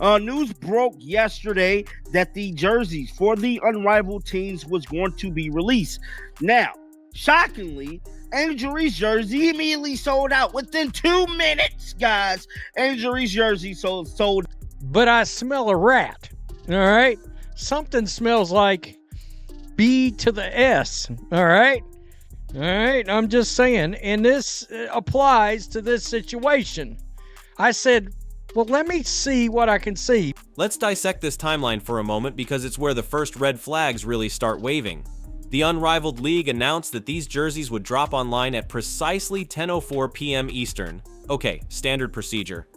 News broke yesterday that the jerseys for the unrivaled teams was going to be released. Now, shockingly, Angel Reese jersey immediately sold out within 2 minutes, guys. Angel Reese jersey sold. But I smell a rat. All right, something smells like B to the S. All right. I'm just saying, and this applies to this situation. I said, well, let me see what I can see. Let's dissect this timeline for a moment because it's where the first red flags really start waving. The Unrivaled League announced that these jerseys would drop online at precisely 10:04 p.m. Eastern. Okay, standard procedure.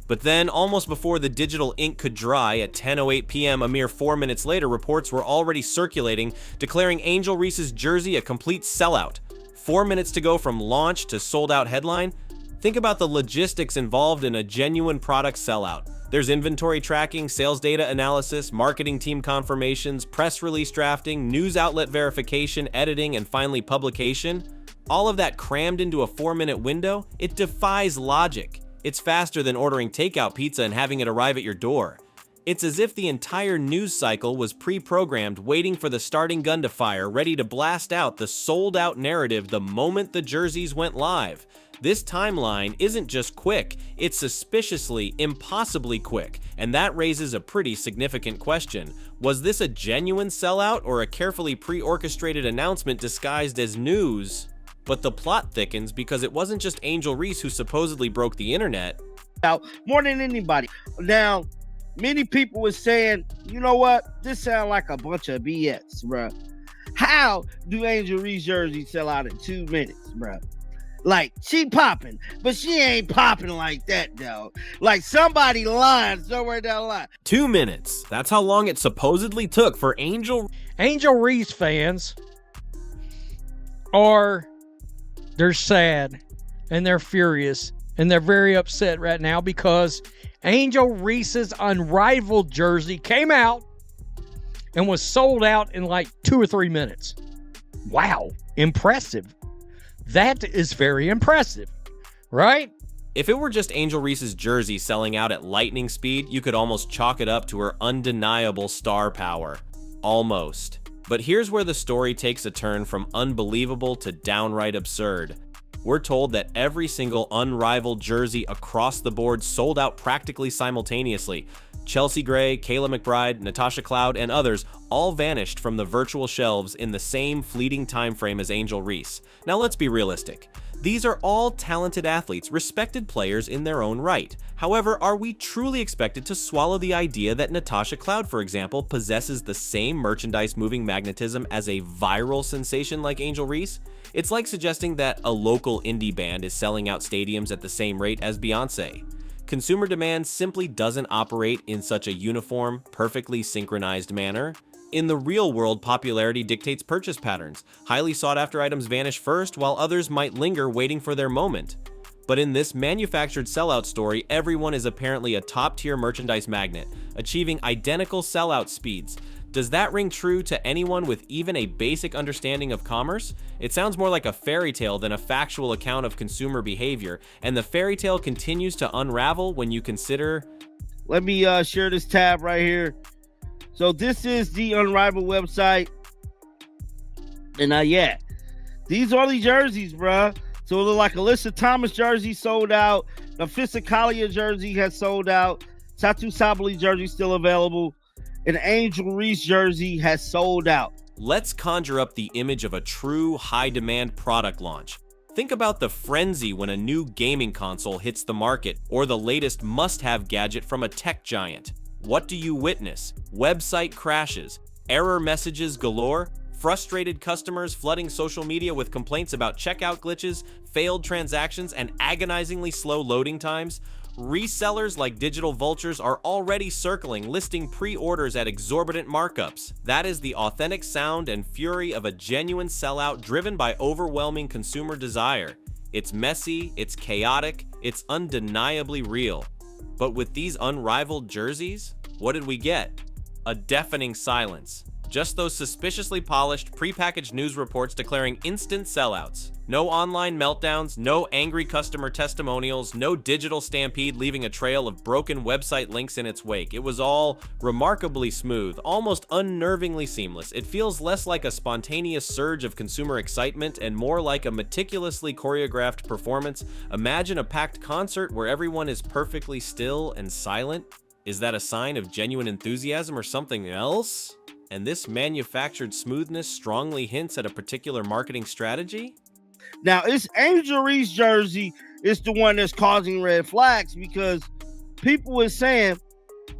But then, almost before the digital ink could dry at 10:08 p.m., a mere 4 minutes later, reports were already circulating declaring Angel Reese's jersey a complete sellout. 4 minutes to go from launch to sold-out headline? Think about the logistics involved in a genuine product sellout. There's inventory tracking, sales data analysis, marketing team confirmations, press release drafting, news outlet verification, editing, and finally publication. All of that crammed into a 4-minute window? It defies logic. It's faster than ordering takeout pizza and having it arrive at your door. It's as if the entire news cycle was pre-programmed, waiting for the starting gun to fire, ready to blast out the sold-out narrative the moment the jerseys went live. This timeline isn't just quick, it's suspiciously, impossibly quick, and that raises a pretty significant question. Was this a genuine sellout or a carefully pre-orchestrated announcement disguised as news? But the plot thickens because it wasn't just Angel Reese who supposedly broke the internet. Out more than anybody. Now, many people were saying, you know what? This sounds like a bunch of BS, bro. How do Angel Reese jerseys sell out in 2 minutes, bro? Like, she popping, but she ain't popping like that, though. Like, somebody lying somewhere down the line. 2 minutes. That's how long it supposedly took for Angel Reese fans they're sad and they're furious and they're very upset right now because Angel Reese's Unrivaled jersey came out and was sold out in like 2 or 3 minutes. Wow, impressive. That is very impressive, right? If it were just Angel Reese's jersey selling out at lightning speed, you could almost chalk it up to her undeniable star power. Almost. But here's where the story takes a turn from unbelievable to downright absurd. We're told that every single Unrivaled jersey across the board sold out practically simultaneously. Chelsea Gray, Kayla McBride, Natasha Cloud, and others all vanished from the virtual shelves in the same fleeting time frame as Angel Reese. Now let's be realistic. These are all talented athletes, respected players in their own right. However, are we truly expected to swallow the idea that Natasha Cloud, for example, possesses the same merchandise-moving magnetism as a viral sensation like Angel Reese? It's like suggesting that a local indie band is selling out stadiums at the same rate as Beyoncé. Consumer demand simply doesn't operate in such a uniform, perfectly synchronized manner. In the real world, popularity dictates purchase patterns. Highly sought-after items vanish first, while others might linger waiting for their moment. But in this manufactured sellout story, everyone is apparently a top-tier merchandise magnet, achieving identical sellout speeds. Does that ring true to anyone with even a basic understanding of commerce? It sounds more like a fairy tale than a factual account of consumer behavior, and the fairy tale continues to unravel when you consider... Let me share this tab right here. So this is the Unrivaled website. And yeah, these are the jerseys, bruh. So it look like Alyssa Thomas jersey sold out. The Fisikalia jersey has sold out. Satu Sabali jersey still available. An Angel Reese jersey has sold out. Let's conjure up the image of a true high-demand product launch. Think about the frenzy when a new gaming console hits the market, or the latest must-have gadget from a tech giant. What do you witness? Website crashes, error messages galore, frustrated customers flooding social media with complaints about checkout glitches, failed transactions, and agonizingly slow loading times. Resellers like Digital Vultures are already circling, listing pre-orders at exorbitant markups. That is the authentic sound and fury of a genuine sellout driven by overwhelming consumer desire. It's messy, it's chaotic, it's undeniably real. But with these unrivaled jerseys, what did we get? A deafening silence. just those suspiciously polished, prepackaged news reports declaring instant sellouts. No online meltdowns, no angry customer testimonials, no digital stampede leaving a trail of broken website links in its wake. It was all remarkably smooth, almost unnervingly seamless. It feels less like a spontaneous surge of consumer excitement and more like a meticulously choreographed performance. Imagine a packed concert where everyone is perfectly still and silent. Is that a sign of genuine enthusiasm or something else? And this manufactured smoothness strongly hints at a particular marketing strategy? Now, it's Angel Reese jersey is the one that's causing red flags because people is saying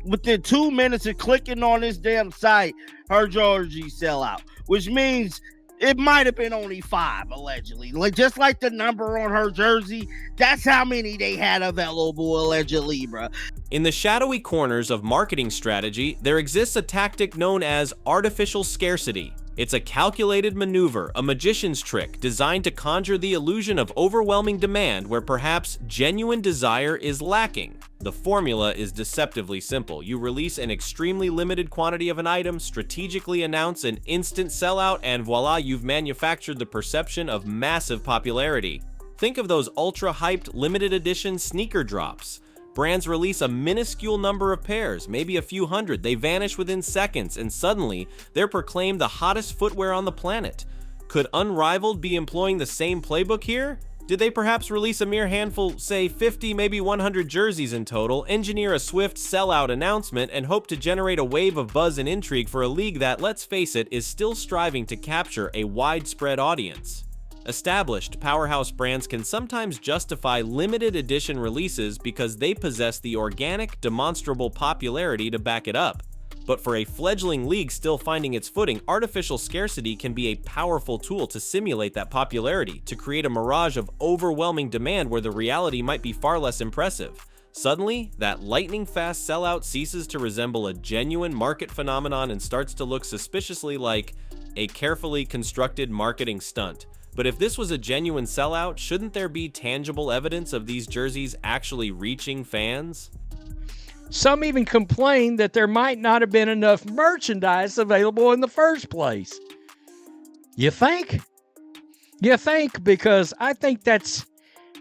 within 2 minutes of clicking on this damn site, her jersey sell out, which means it might have been only 5, allegedly. Like just like the number on her jersey, that's how many they had available, allegedly, bro. In the shadowy corners of marketing strategy, there exists a tactic known as artificial scarcity. It's a calculated maneuver, a magician's trick designed to conjure the illusion of overwhelming demand where perhaps genuine desire is lacking. The formula is deceptively simple. You release an extremely limited quantity of an item, strategically announce an instant sellout, and voila, you've manufactured the perception of massive popularity. Think of those ultra-hyped limited edition sneaker drops. Brands release a minuscule number of pairs, maybe a few hundred. They vanish within seconds, and suddenly, they're proclaimed the hottest footwear on the planet. Could Unrivaled be employing the same playbook here? Did they perhaps release a mere handful, say 50, maybe 100 jerseys in total, engineer a swift sellout announcement, and hope to generate a wave of buzz and intrigue for a league that, let's face it, is still striving to capture a widespread audience? Established powerhouse brands can sometimes justify limited edition releases because they possess the organic, demonstrable popularity to back it up. But for a fledgling league still finding its footing, artificial scarcity can be a powerful tool to simulate that popularity, to create a mirage of overwhelming demand where the reality might be far less impressive. Suddenly, that lightning-fast sellout ceases to resemble a genuine market phenomenon and starts to look suspiciously like a carefully constructed marketing stunt. But if this was a genuine sellout, shouldn't there be tangible evidence of these jerseys actually reaching fans? Some even complain that there might not have been enough merchandise available in the first place. You think? You think? Because I think that's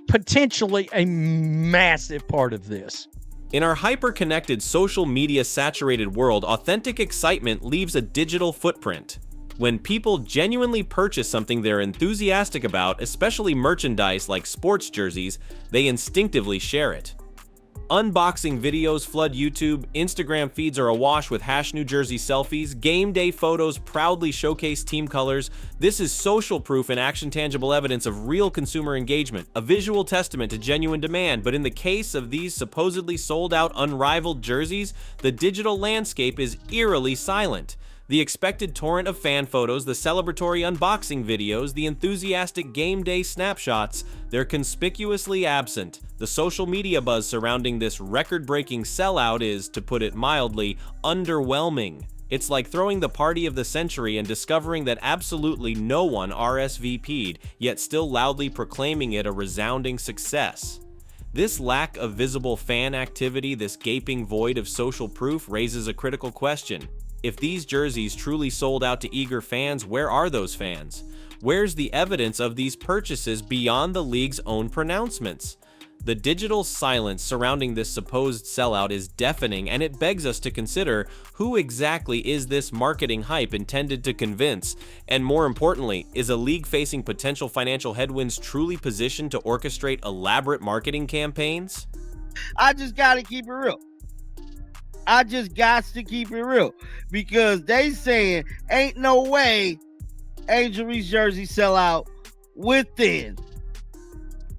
potentially a massive part of this. In our hyper-connected, social media-saturated world, authentic excitement leaves a digital footprint. When people genuinely purchase something they're enthusiastic about, especially merchandise like sports jerseys, they instinctively share it. Unboxing videos flood YouTube, Instagram feeds are awash with #New Jersey selfies, game day photos proudly showcase team colors. This is social proof and action-tangible evidence of real consumer engagement, a visual testament to genuine demand. But in the case of these supposedly sold-out unrivaled jerseys, the digital landscape is eerily silent. The expected torrent of fan photos, the celebratory unboxing videos, the enthusiastic game day snapshots, they're conspicuously absent. The social media buzz surrounding this record-breaking sellout is, to put it mildly, underwhelming. It's like throwing the party of the century and discovering that absolutely no one RSVP'd, yet still loudly proclaiming it a resounding success. This lack of visible fan activity, this gaping void of social proof, raises a critical question. If these jerseys truly sold out to eager fans, where are those fans? Where's the evidence of these purchases beyond the league's own pronouncements? The digital silence surrounding this supposed sellout is deafening, and it begs us to consider who exactly is this marketing hype intended to convince? And more importantly, is a league facing potential financial headwinds truly positioned to orchestrate elaborate marketing campaigns? I just gotta keep it real. I just got to keep it real because they saying ain't no way Angel Reese jersey sell out within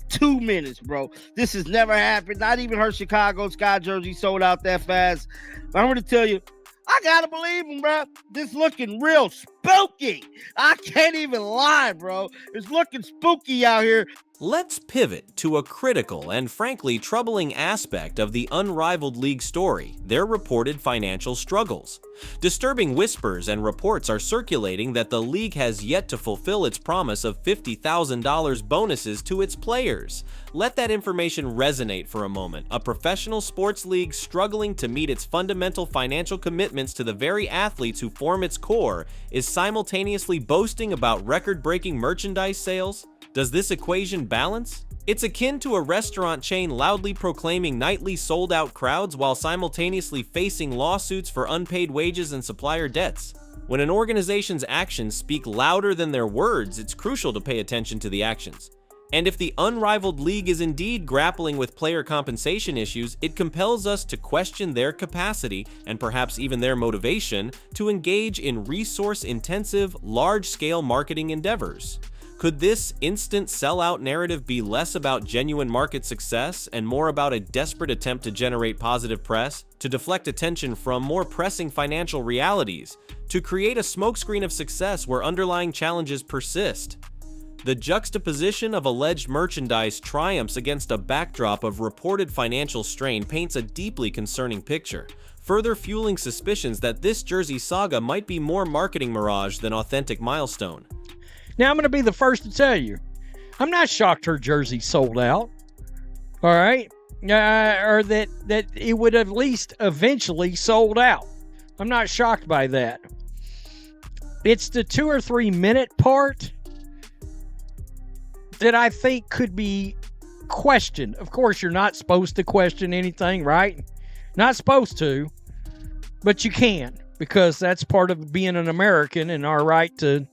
2 minutes, bro. This has never happened. Not even her Chicago Sky jersey sold out that fast. But I'm going to tell you, I got to believe him, bro. This looking real spooky. I can't even lie, bro. It's looking spooky out here. Let's pivot to a critical and frankly troubling aspect of the unrivaled league story, their reported financial struggles. Disturbing whispers and reports are circulating that the league has yet to fulfill its promise of $50,000 bonuses to its players. Let that information resonate for a moment. A professional sports league struggling to meet its fundamental financial commitments to the very athletes who form its core is simultaneously boasting about record-breaking merchandise sales? Does this equation balance? It's akin to a restaurant chain loudly proclaiming nightly sold-out crowds while simultaneously facing lawsuits for unpaid wages and supplier debts. When an organization's actions speak louder than their words, it's crucial to pay attention to the actions. And if the unrivaled league is indeed grappling with player compensation issues, it compels us to question their capacity, and perhaps even their motivation, to engage in resource-intensive, large-scale marketing endeavors. Could this instant sellout narrative be less about genuine market success and more about a desperate attempt to generate positive press, to deflect attention from more pressing financial realities, to create a smokescreen of success where underlying challenges persist? The juxtaposition of alleged merchandise triumphs against a backdrop of reported financial strain paints a deeply concerning picture, further fueling suspicions that this jersey saga might be more marketing mirage than authentic milestone. Now, I'm going to be the first to tell you, I'm not shocked her jersey sold out. All right? Or that it would at least eventually sold out. I'm not shocked by that. It's the 2 or 3 minute part that I think could be questioned. Of course, you're not supposed to question anything, right? Not supposed to, but you can, because that's part of being an American and our right to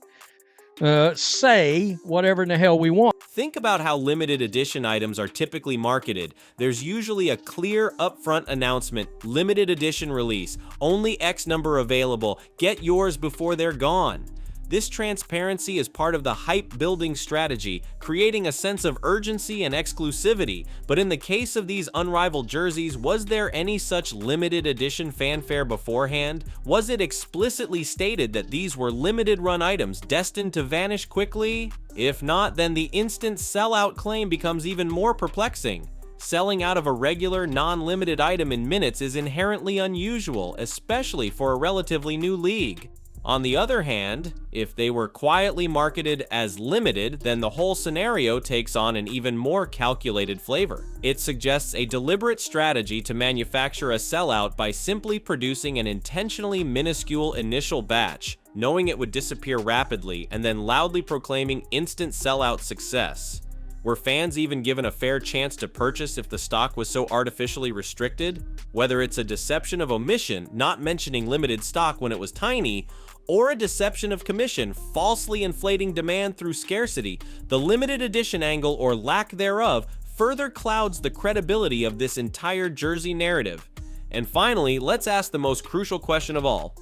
say whatever in the hell we want. Think about how limited edition items are typically marketed. There's usually a clear upfront announcement, limited edition release, only X number available, get yours before they're gone. This transparency is part of the hype-building strategy, creating a sense of urgency and exclusivity. But in the case of these unrivaled jerseys, was there any such limited edition fanfare beforehand? Was it explicitly stated that these were limited-run items destined to vanish quickly? If not, then the instant sellout claim becomes even more perplexing. Selling out of a regular, non-limited item in minutes is inherently unusual, especially for a relatively new league. On the other hand, if they were quietly marketed as limited, then the whole scenario takes on an even more calculated flavor. It suggests a deliberate strategy to manufacture a sellout by simply producing an intentionally minuscule initial batch, knowing it would disappear rapidly, and then loudly proclaiming instant sellout success. Were fans even given a fair chance to purchase if the stock was so artificially restricted? Whether it's a deception of omission, not mentioning limited stock when it was tiny, or a deception of commission, falsely inflating demand through scarcity, the limited edition angle or lack thereof further clouds the credibility of this entire jersey narrative. And finally, let's ask the most crucial question of all.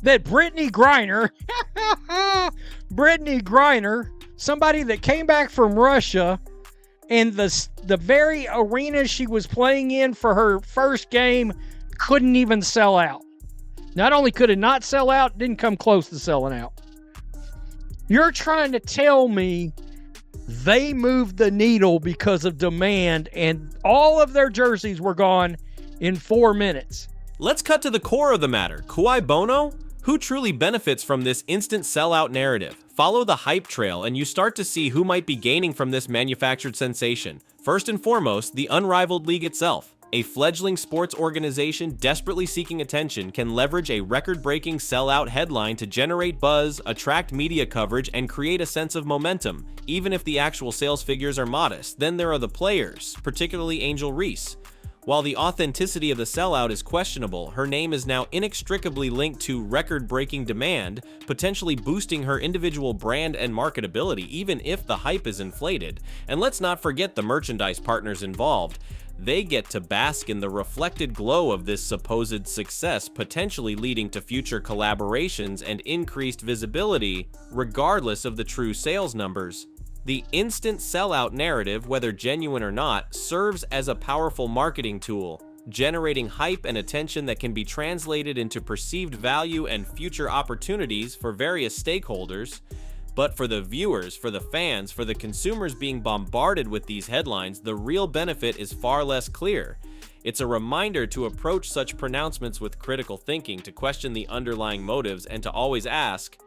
That Brittany Griner, somebody that came back from Russia, and the very arena she was playing in for her first game couldn't even sell out. Not only could it not sell out, didn't come close to selling out. You're trying to tell me they moved the needle because of demand and all of their jerseys were gone in 4 minutes. Let's cut to the core of the matter. Cui bono? Who truly benefits from this instant sellout narrative? Follow the hype trail and you start to see who might be gaining from this manufactured sensation. First and foremost, the unrivaled league itself. A fledgling sports organization desperately seeking attention can leverage a record-breaking sellout headline to generate buzz, attract media coverage, and create a sense of momentum, even if the actual sales figures are modest. Then there are the players, particularly Angel Reese. While the authenticity of the sellout is questionable, her name is now inextricably linked to record-breaking demand, potentially boosting her individual brand and marketability, even if the hype is inflated. And let's not forget the merchandise partners involved. They get to bask in the reflected glow of this supposed success, potentially leading to future collaborations and increased visibility, regardless of the true sales numbers. The instant sellout narrative, whether genuine or not, serves as a powerful marketing tool, generating hype and attention that can be translated into perceived value and future opportunities for various stakeholders. But for the viewers, for the fans, for the consumers being bombarded with these headlines, the real benefit is far less clear. It's a reminder to approach such pronouncements with critical thinking, to question the underlying motives, and to always ask,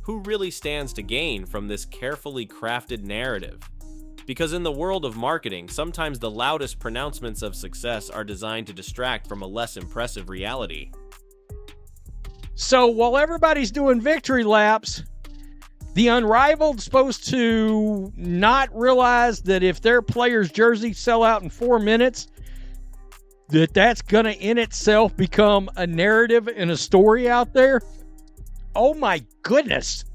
who really stands to gain from this carefully crafted narrative? Because in the world of marketing, sometimes the loudest pronouncements of success are designed to distract from a less impressive reality. So while everybody's doing victory laps, the unrivaled supposed to not realize that if their player's jersey sell out in 4 minutes, that's going to in itself become a narrative and a story out there. Oh my goodness.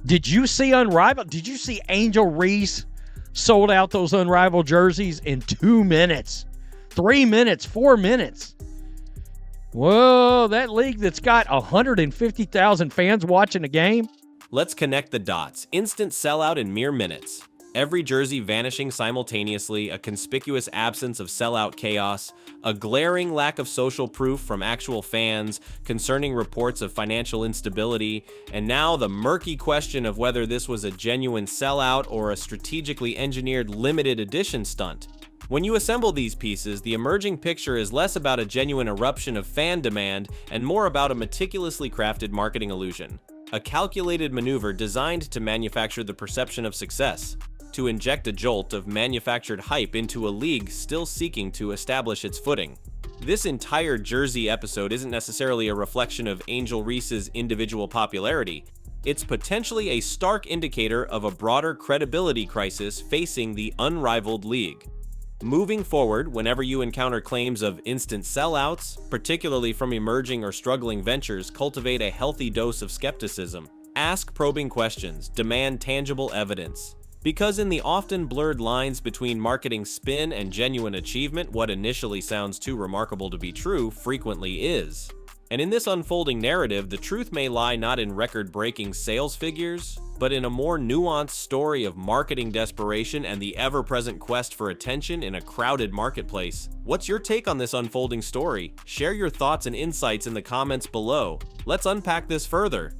Did you see Unrivaled? Did you see Angel Reese sold out those Unrivaled jerseys in 2 minutes, 3 minutes, 4 minutes? Whoa, that league that's got 150,000 fans watching a game. Let's connect the dots. Instant sellout in mere minutes. Every jersey vanishing simultaneously, a conspicuous absence of sellout chaos, a glaring lack of social proof from actual fans, concerning reports of financial instability, and now the murky question of whether this was a genuine sellout or a strategically engineered limited edition stunt. When you assemble these pieces, the emerging picture is less about a genuine eruption of fan demand and more about a meticulously crafted marketing illusion. A calculated maneuver designed to manufacture the perception of success, to inject a jolt of manufactured hype into a league still seeking to establish its footing. This entire jersey episode isn't necessarily a reflection of Angel Reese's individual popularity. It's potentially a stark indicator of a broader credibility crisis facing the unrivaled league. Moving forward, whenever you encounter claims of instant sellouts, particularly from emerging or struggling ventures, cultivate a healthy dose of skepticism. Ask probing questions, demand tangible evidence. Because in the often blurred lines between marketing spin and genuine achievement, what initially sounds too remarkable to be true frequently is. And in this unfolding narrative, the truth may lie not in record-breaking sales figures, but in a more nuanced story of marketing desperation and the ever-present quest for attention in a crowded marketplace. What's your take on this unfolding story? Share your thoughts and insights in the comments below. Let's unpack this further.